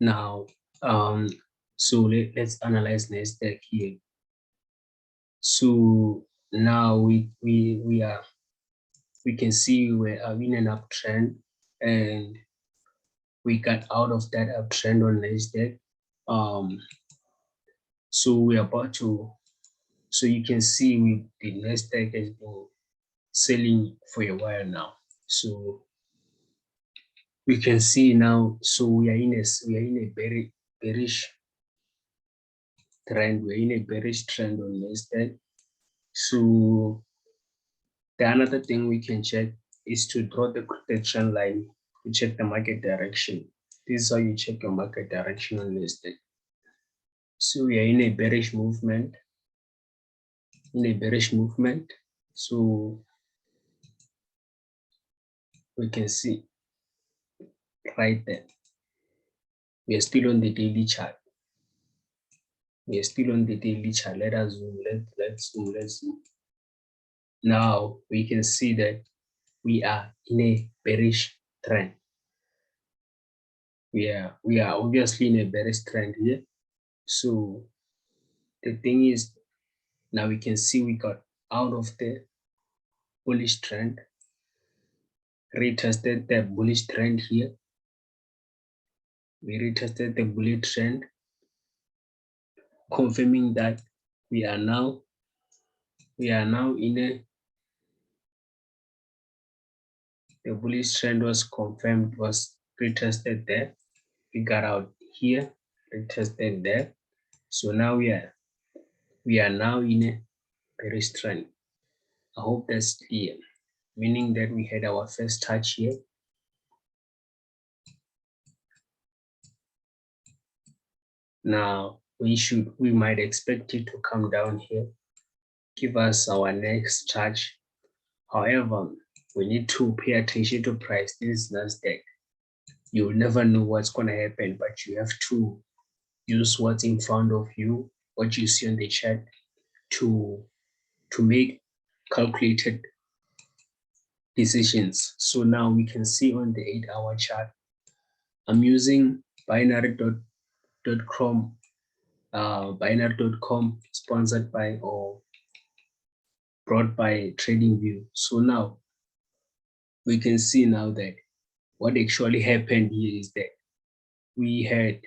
Now, so let's analyze Nasdaq here. So now we can see we are in an uptrend, and we got out of that uptrend on Nasdaq. So we're about to, so you can see the Nasdaq has been selling for a while now. So we can see now, so we are in a very bearish trend. We're in a bearish trend on Nasdaq. So the another thing we can check is to draw the trend line to check the market direction. This is how you check your market direction on Nasdaq. So we are in a bearish movement. So we can see right there. We are still on the daily chart. Let us zoom. Let's zoom. Now we can see that we are in a bearish trend. We are obviously in a bearish trend here. So the thing is, now we can see we got out of the bullish trend, retested the bullish trend here. We retested the bullish trend, confirming that we are now in a, the bullish trend was confirmed, was retested there. We got out here, retested there. So now we are now in a bearish trend. I hope that's clear, meaning that we had our first touch here. Now we might expect it to come down here, give us our next touch. However, we need to pay attention to price. This is Nasdaq. You'll never know what's going to happen, but you have to use what's in front of you, what you see on the chart, to make calculated decisions. So now we can see on the 8-hour chart, I'm using binary.com, binary.com, sponsored by or brought by TradingView. So now we can see now that what actually happened here is that we had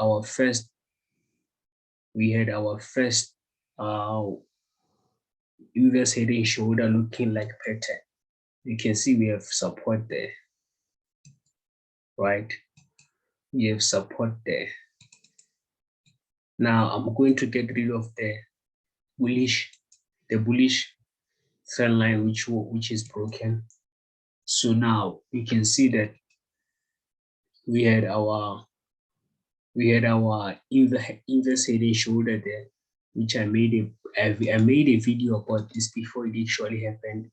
our first US head and shoulder looking like pattern. You can see we have support there, right? We have support there. Now I'm going to get rid of the bullish trend line which is broken. So now we can see that we had our inverse head and shoulder there, which I made a video about this before it actually happened.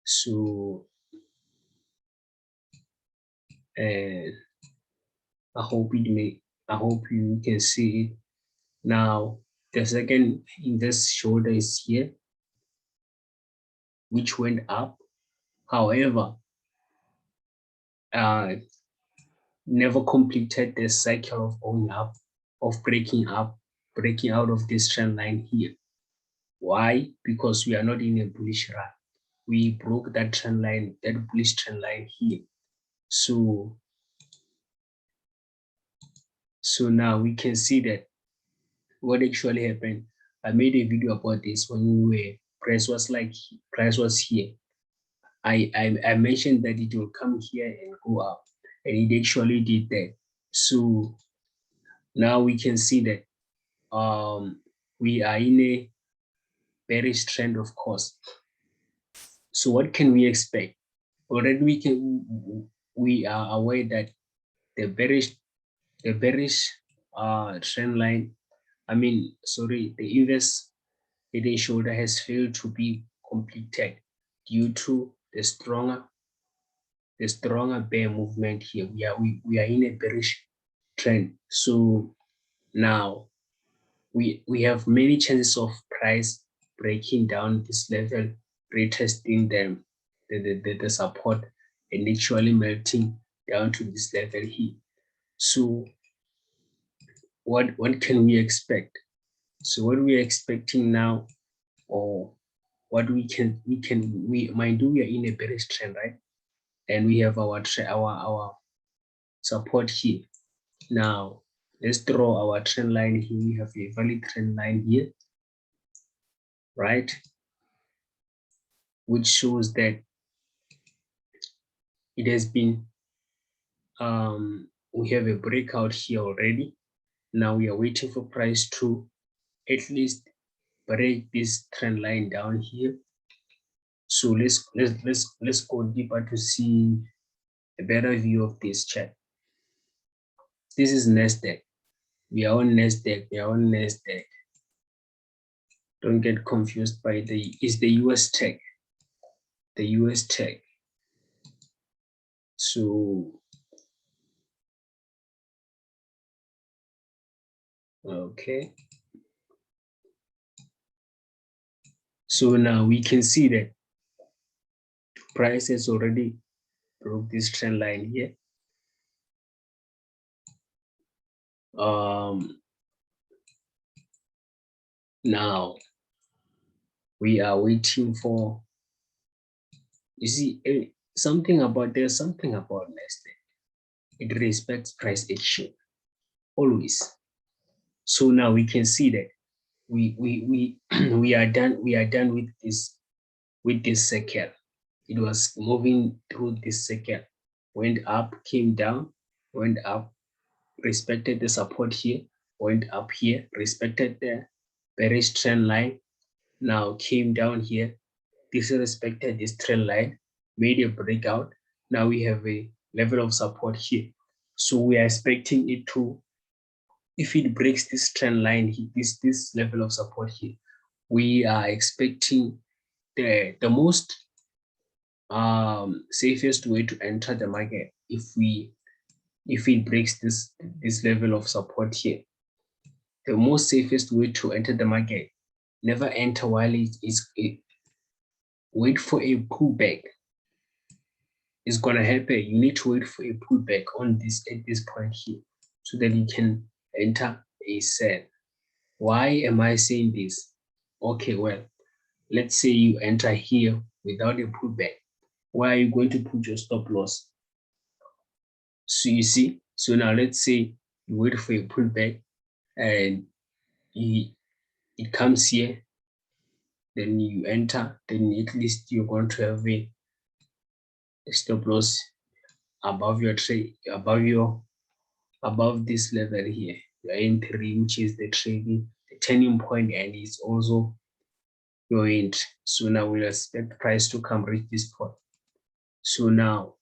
So I hope you can see it. Now the second inverse shoulder is here, which went up. However, never completed the cycle of going up, of breaking out of this trend line here. Why? Because we are not in a bullish run. We broke that trend line, that bullish trend line here. So now we can see that what actually happened. I made a video about this when price was here. I mentioned that it will come here and go up, and it actually did that. So now we can see that we are in a bearish trend, of course. So what can we expect? Already we are aware that the bearish trend line, the inverse head and shoulder has failed to be completed due to the stronger bear movement here. We are in a bearish trend. So now we have many chances of price breaking down this level, retesting the support, and actually melting down to this level here. So what can we expect? So what we're expecting now, or what we mind you, we are in a bearish trend, right? And we have our support here. Now let's draw our trend line here. We have a valid trend line here, right? Which shows that it has been, we have a breakout here already. Now we are waiting for price to at least break this trend line down here. So let's go deeper to see a better view of this chart. This is Nasdaq. We are on Nasdaq. We are on Nasdaq. Don't get confused by it's the Ustech. The Ustech. So okay. So now we can see that price has already broke this trend line here. Now we are waiting for, you see, there's something about Nasdaq. It respects price action always. So now we can see that we are done with this cycle. It was moving through this cycle, went up, came down, went up, respected the support here, went up here, respected the bearish trend line, now came down here, disrespected this trend line, made a breakout. Now we have a level of support here. So we are expecting it to, if it breaks this trend line, this level of support here, we are expecting the most safest way to enter the market if it breaks this level of support here. The most safest way to enter the market, never enter while wait for a pullback. It's gonna happen. You need to wait for a pullback on this at this point here so that you can enter a sell. Why am I saying this? Okay, well, let's say you enter here without a pullback. Where are you going to put your stop loss? So you see, so now let's say you wait for a pullback and it comes here, then you enter, then at least you're going to have a stop loss above your trade, above this level here, your entry, which is the turning point, and it's also your entry. So now we'll expect price to come reach this point. So now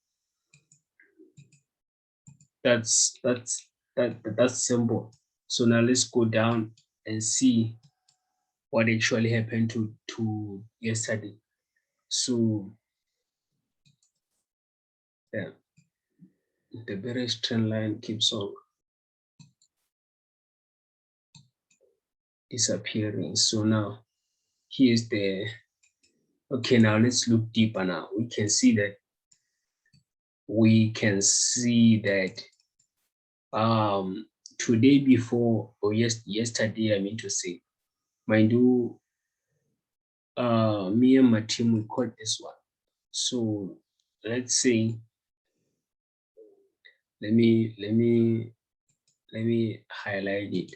that's simple. So now let's go down and see what actually happened to yesterday. So yeah, the bearish trend line keeps on disappearing. So now here's the, okay, now let's look deeper. Now we can see that today before, or yesterday, I mean to say, mind you, me and my team, we caught this one. So let's say, let me highlight it.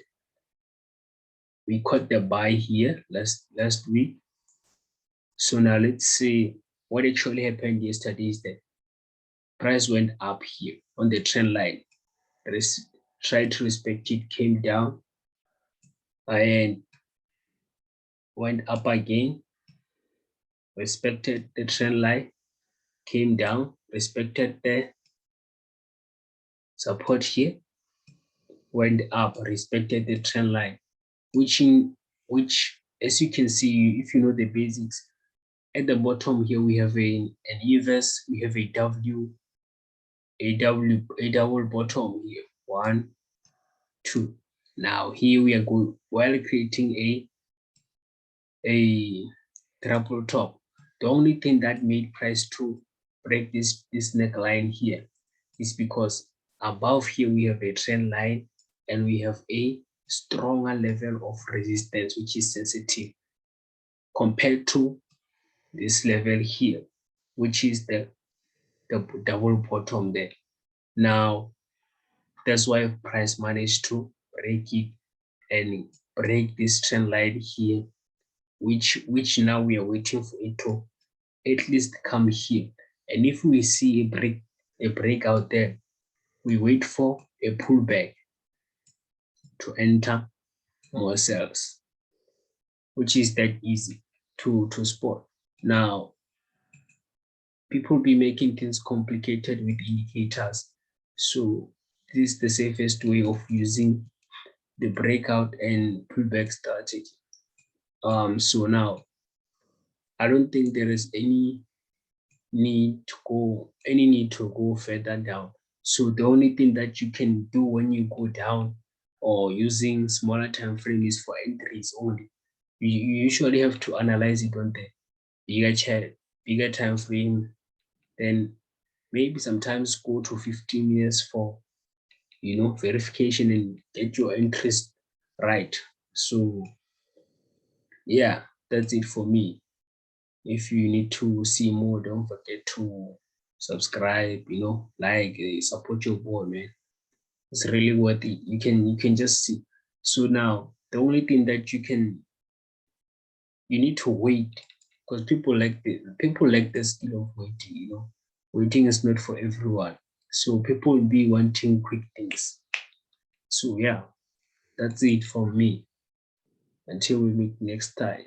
We caught the buy here last week. So now let's see what actually happened yesterday is that price went up here on the trend line. Tried to respect it, came down and went up again, respected the trend line, came down, respected the support here, went up, respected the trend line, which as you can see, if you know the basics, at the bottom here we have an inverse, we have a double bottom here, 1, 2. Now here we are going, while creating a triple top. The only thing that made price to break this neckline here is because above here we have a trend line and we have a stronger level of resistance, which is sensitive compared to this level here, which is the double bottom there. Now, that's why price managed to break it and break this trend line here, which now we are waiting for it to at least come here. And if we see a breakout there, we wait for a pullback to enter more sales, which is that easy to spot. Now, people be making things complicated with indicators. So this is the safest way of using the breakout and pullback strategy. So now I don't think there is any need to go further down. So the only thing that you can do when you go down or using smaller time frame is for entries only. You usually have to analyze it on the bigger time frame, then maybe sometimes go to 15 minutes for verification and get your interest right. So yeah, that's it for me. If you need to see more, don't forget to subscribe, like, support your boy, man. It's really worth it. You can just see. So now the only thing that you need to wait, because people like the skill of waiting. Waiting is not for everyone. So people will be wanting quick things. So yeah, that's it from me. Until we meet next time.